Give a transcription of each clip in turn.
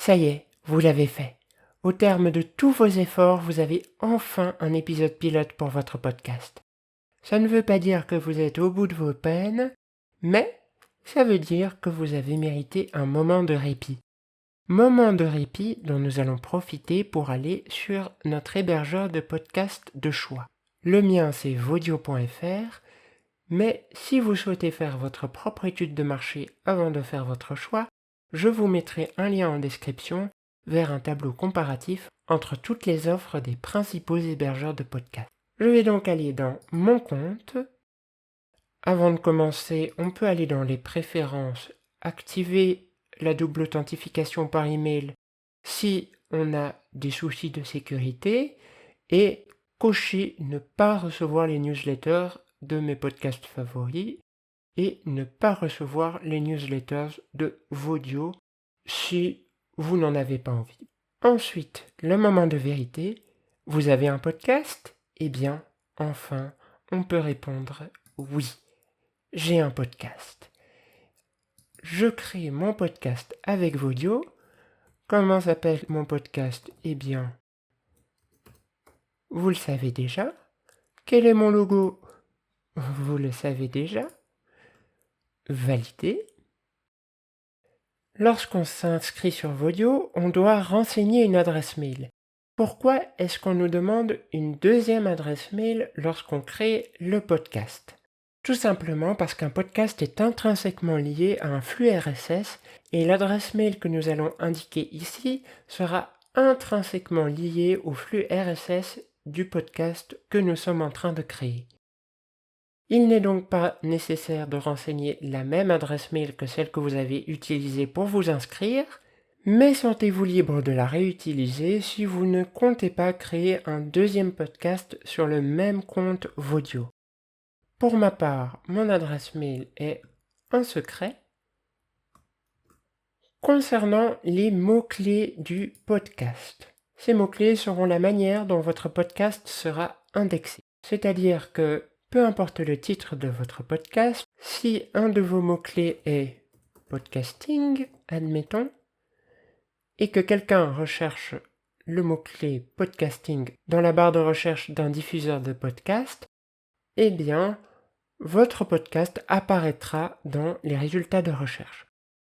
Ça y est, vous l'avez fait. Au terme de tous vos efforts, vous avez enfin un épisode pilote pour votre podcast. Ça ne veut pas dire que vous êtes au bout de vos peines, mais ça veut dire que vous avez mérité un moment de répit. Moment de répit dont nous allons profiter pour aller sur notre hébergeur de podcast de choix. Le mien, c'est vodio.fr, mais si vous souhaitez faire votre propre étude de marché avant de faire votre choix, je vous mettrai un lien en description vers un tableau comparatif entre toutes les offres des principaux hébergeurs de podcasts. Je vais donc aller dans mon compte. Avant de commencer, on peut aller dans les préférences, activer la double authentification par email si on a des soucis de sécurité et cocher ne pas recevoir les newsletters de mes podcasts favoris et ne pas recevoir les newsletters de Vodio si vous n'en avez pas envie. Ensuite, le moment de vérité. Vous avez un podcast ? Eh bien, enfin, on peut répondre oui. J'ai un podcast. Je crée mon podcast avec Vodio. Comment s'appelle mon podcast ? Eh bien, vous le savez déjà. Quel est mon logo ? Vous le savez déjà. Validé. Lorsqu'on s'inscrit sur Vodio, on doit renseigner une adresse mail. Pourquoi est-ce qu'on nous demande une deuxième adresse mail lorsqu'on crée le podcast ? Tout simplement parce qu'un podcast est intrinsèquement lié à un flux RSS et l'adresse mail que nous allons indiquer ici sera intrinsèquement liée au flux RSS du podcast que nous sommes en train de créer. Il n'est donc pas nécessaire de renseigner la même adresse mail que celle que vous avez utilisée pour vous inscrire, mais sentez-vous libre de la réutiliser si vous ne comptez pas créer un deuxième podcast sur le même compte Vodio. Pour ma part, mon adresse mail est un secret. Concernant les mots-clés du podcast, ces mots-clés seront la manière dont votre podcast sera indexé. C'est-à-dire que, peu importe le titre de votre podcast, si un de vos mots-clés est podcasting, admettons, et que quelqu'un recherche le mot-clé podcasting dans la barre de recherche d'un diffuseur de podcast, eh bien, votre podcast apparaîtra dans les résultats de recherche.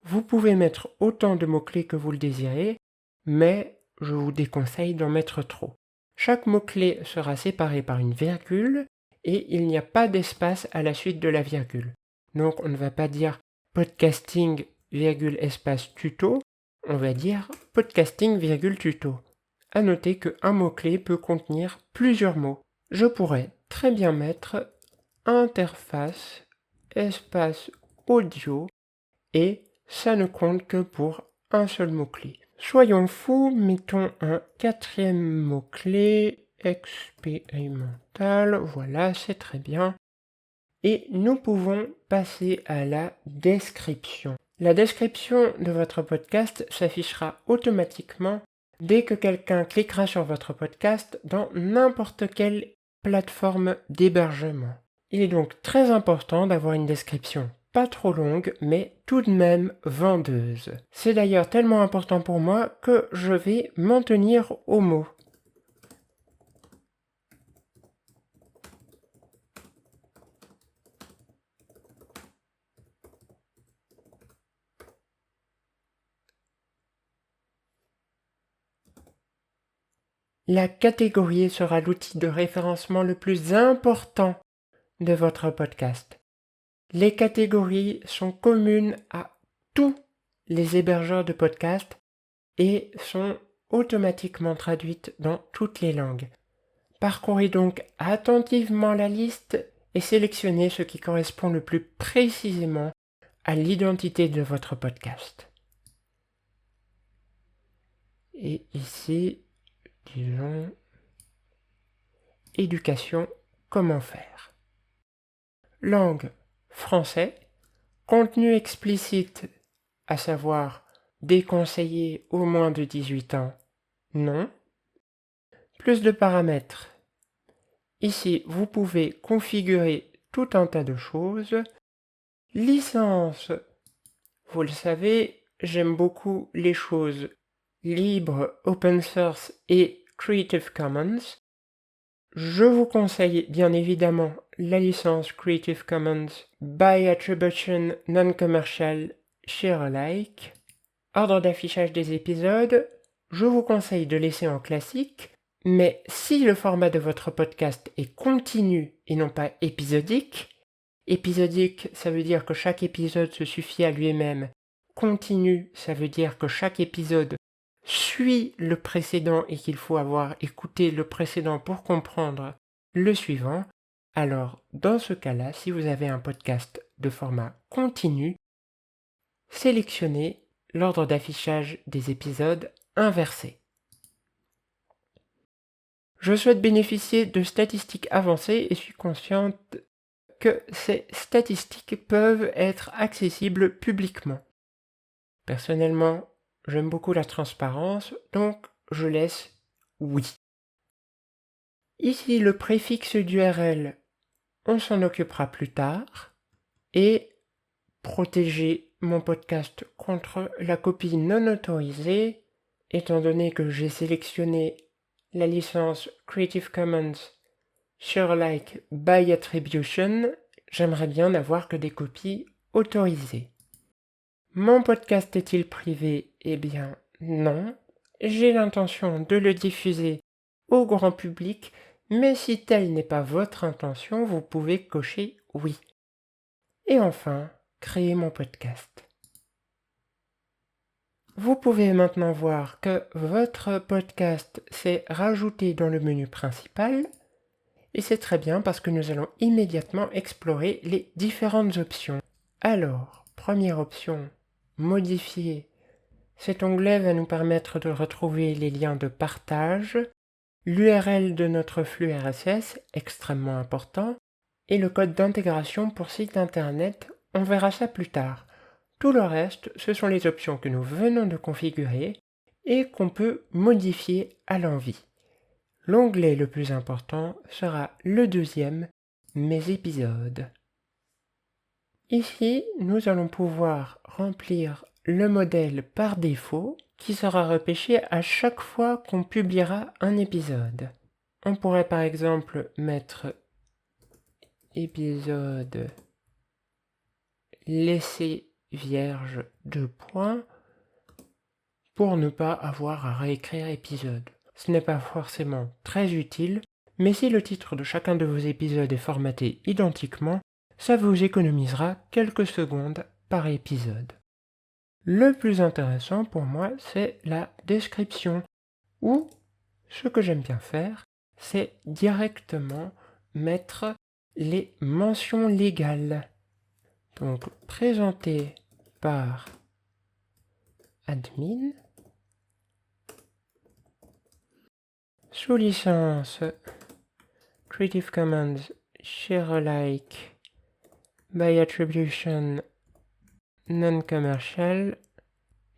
Vous pouvez mettre autant de mots-clés que vous le désirez, mais je vous déconseille d'en mettre trop. Chaque mot-clé sera séparé par une virgule et il n'y a pas d'espace à la suite de la virgule. Donc on ne va pas dire podcasting, espace tuto, on va dire podcasting, tuto. À noter qu'un mot-clé peut contenir plusieurs mots. Je pourrais très bien mettre interface, espace audio, et ça ne compte que pour un seul mot-clé. Soyons fous, mettons un quatrième mot-clé, expérimental, voilà, c'est très bien. Et nous pouvons passer à la description. La description de votre podcast s'affichera automatiquement dès que quelqu'un cliquera sur votre podcast dans n'importe quelle plateforme d'hébergement. Il est donc très important d'avoir une description pas trop longue, mais tout de même vendeuse. C'est d'ailleurs tellement important pour moi que je vais m'en tenir aux mots. La catégorie sera l'outil de référencement le plus important de votre podcast. Les catégories sont communes à tous les hébergeurs de podcasts et sont automatiquement traduites dans toutes les langues. Parcourez donc attentivement la liste et sélectionnez ce qui correspond le plus précisément à l'identité de votre podcast. Et ici, disons, éducation, comment faire. Langue, français. Contenu explicite, à savoir déconseillé au moins de 18 ans, non. Plus de paramètres. Ici, vous pouvez configurer tout un tas de choses. Licence. Vous le savez, j'aime beaucoup les choses libre, open source et Creative Commons. Je vous conseille bien évidemment la licence Creative Commons by Attribution Non-Commercial Share Alike. Ordre d'affichage des épisodes, je vous conseille de laisser en classique, mais si le format de votre podcast est continu et non pas épisodique, épisodique ça veut dire que chaque épisode se suffit à lui-même, continu ça veut dire que chaque épisode suit le précédent et qu'il faut avoir écouté le précédent pour comprendre le suivant, alors dans ce cas-là, si vous avez un podcast de format continu, sélectionnez l'ordre d'affichage des épisodes inversé. Je souhaite bénéficier de statistiques avancées et suis consciente que ces statistiques peuvent être accessibles publiquement. Personnellement, j'aime beaucoup la transparence, donc je laisse oui. Ici, le préfixe d'URL, on s'en occupera plus tard. Et protéger mon podcast contre la copie non autorisée, étant donné que j'ai sélectionné la licence Creative Commons Share Alike by Attribution, j'aimerais bien n'avoir que des copies autorisées. Mon podcast est-il privé? Eh bien, non. J'ai l'intention de le diffuser au grand public, mais si telle n'est pas votre intention, vous pouvez cocher oui. Et enfin, créer mon podcast. Vous pouvez maintenant voir que votre podcast s'est rajouté dans le menu principal, et c'est très bien parce que nous allons immédiatement explorer les différentes options. Alors, première option, modifier. Cet onglet va nous permettre de retrouver les liens de partage, l'URL de notre flux RSS, extrêmement important, et le code d'intégration pour site internet, on verra ça plus tard. Tout le reste, ce sont les options que nous venons de configurer et qu'on peut modifier à l'envie. L'onglet le plus important sera le deuxième, Mes épisodes. Ici, nous allons pouvoir remplir le modèle par défaut qui sera repêché à chaque fois qu'on publiera un épisode. On pourrait par exemple mettre épisode laissé vierge de points pour ne pas avoir à réécrire épisode. Ce n'est pas forcément très utile, mais si le titre de chacun de vos épisodes est formaté identiquement, ça vous économisera quelques secondes par épisode. Le plus intéressant pour moi, c'est la description, ou ce que j'aime bien faire, c'est directement mettre les mentions légales. Donc, présenté par admin, sous licence Creative Commons Share Alike by Attribution Non-Commercial,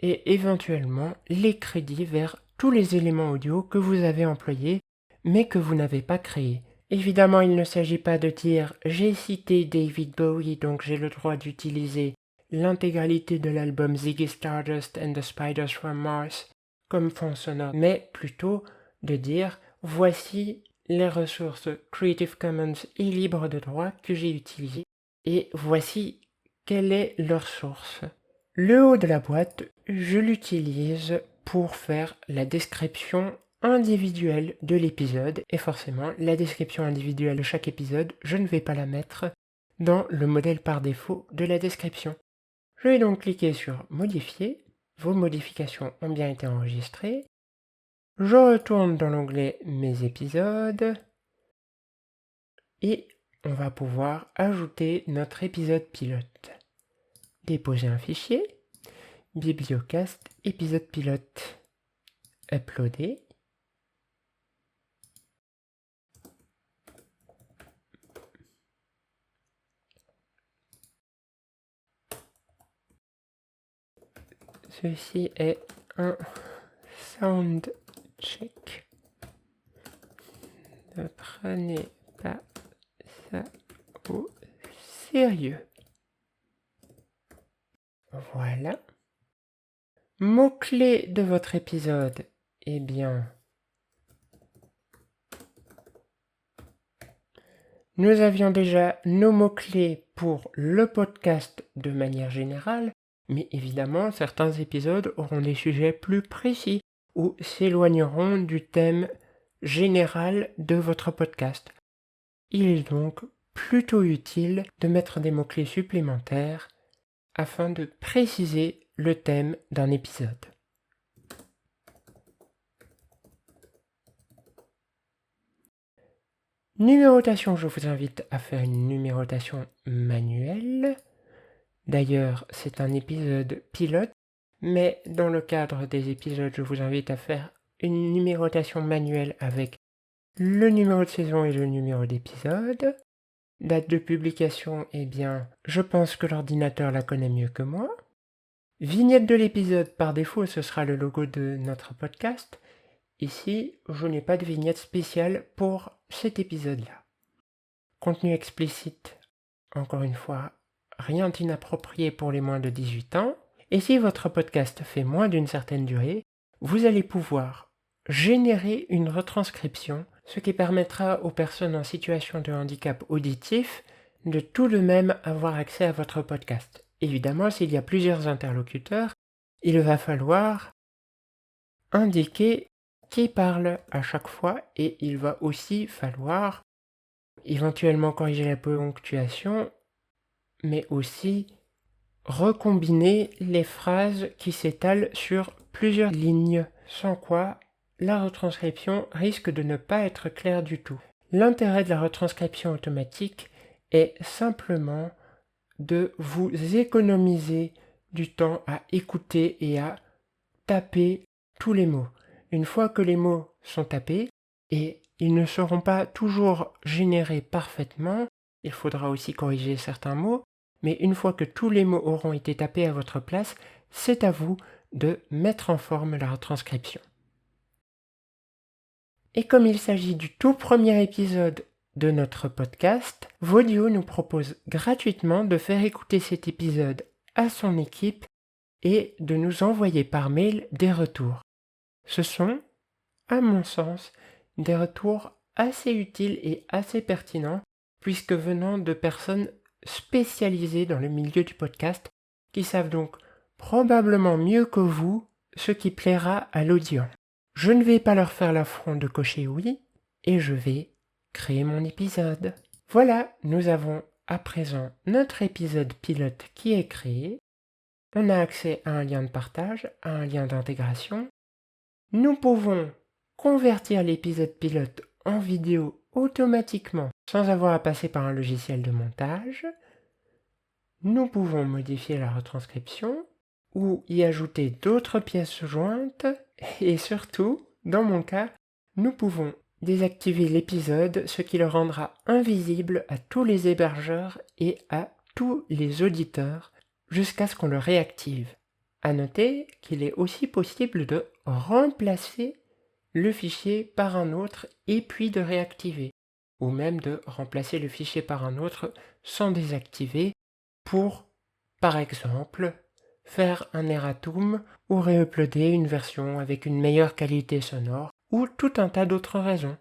et éventuellement les crédits vers tous les éléments audio que vous avez employés mais que vous n'avez pas créés. Évidemment, il ne s'agit pas de dire j'ai cité David Bowie donc j'ai le droit d'utiliser l'intégralité de l'album Ziggy Stardust and the Spiders from Mars comme fond sonore, mais plutôt de dire voici les ressources Creative Commons et libres de droit que j'ai utilisées et voici quelle est leur source. Le haut de la boîte, je l'utilise pour faire la description individuelle de l'épisode et forcément la description individuelle de chaque épisode, je ne vais pas la mettre dans le modèle par défaut de la description. Je vais donc cliquer sur modifier, vos modifications ont bien été enregistrées. Je retourne dans l'onglet mes épisodes et on va pouvoir ajouter notre épisode pilote. Déposer un fichier, bibliocast épisode pilote, uploader. Ceci est un sound check. Ne prenez pas ça au sérieux. Voilà. Mots-clés de votre épisode. Eh bien, nous avions déjà nos mots-clés pour le podcast de manière générale, mais évidemment, certains épisodes auront des sujets plus précis ou s'éloigneront du thème général de votre podcast. Il est donc plutôt utile de mettre des mots-clés supplémentaires afin de préciser le thème d'un épisode. Numérotation, je vous invite à faire une numérotation manuelle. D'ailleurs, c'est un épisode pilote, mais dans le cadre des épisodes, je vous invite à faire une numérotation manuelle avec le numéro de saison et le numéro d'épisode. Date de publication, eh bien, je pense que l'ordinateur la connaît mieux que moi. Vignette de l'épisode, par défaut, ce sera le logo de notre podcast. Ici, je n'ai pas de vignette spéciale pour cet épisode-là. Contenu explicite, encore une fois, rien d'inapproprié pour les moins de 18 ans. Et si votre podcast fait moins d'une certaine durée, vous allez pouvoir générer une retranscription, ce qui permettra aux personnes en situation de handicap auditif de tout de même avoir accès à votre podcast. Évidemment, s'il y a plusieurs interlocuteurs, il va falloir indiquer qui parle à chaque fois et il va aussi falloir éventuellement corriger la ponctuation, mais aussi recombiner les phrases qui s'étalent sur plusieurs lignes, sans quoi la retranscription risque de ne pas être claire du tout. L'intérêt de la retranscription automatique est simplement de vous économiser du temps à écouter et à taper tous les mots. Une fois que les mots sont tapés, et ils ne seront pas toujours générés parfaitement, il faudra aussi corriger certains mots, mais une fois que tous les mots auront été tapés à votre place, c'est à vous de mettre en forme la retranscription. Et comme il s'agit du tout premier épisode de notre podcast, Vodio nous propose gratuitement de faire écouter cet épisode à son équipe et de nous envoyer par mail des retours. Ce sont, à mon sens, des retours assez utiles et assez pertinents, puisque venant de personnes spécialisées dans le milieu du podcast, qui savent donc probablement mieux que vous ce qui plaira à l'audience. Je ne vais pas leur faire l'affront de cocher oui, et je vais créer mon épisode. Voilà, nous avons à présent notre épisode pilote qui est créé. On a accès à un lien de partage, à un lien d'intégration. Nous pouvons convertir l'épisode pilote en vidéo automatiquement sans avoir à passer par un logiciel de montage. Nous pouvons modifier la retranscription ou y ajouter d'autres pièces jointes. Et surtout, dans mon cas, nous pouvons désactiver l'épisode, ce qui le rendra invisible à tous les hébergeurs et à tous les auditeurs jusqu'à ce qu'on le réactive. À noter qu'il est aussi possible de remplacer le fichier par un autre et puis de réactiver, ou même de remplacer le fichier par un autre sans désactiver pour, par exemple, faire un erratum ou réuploader une version avec une meilleure qualité sonore ou tout un tas d'autres raisons.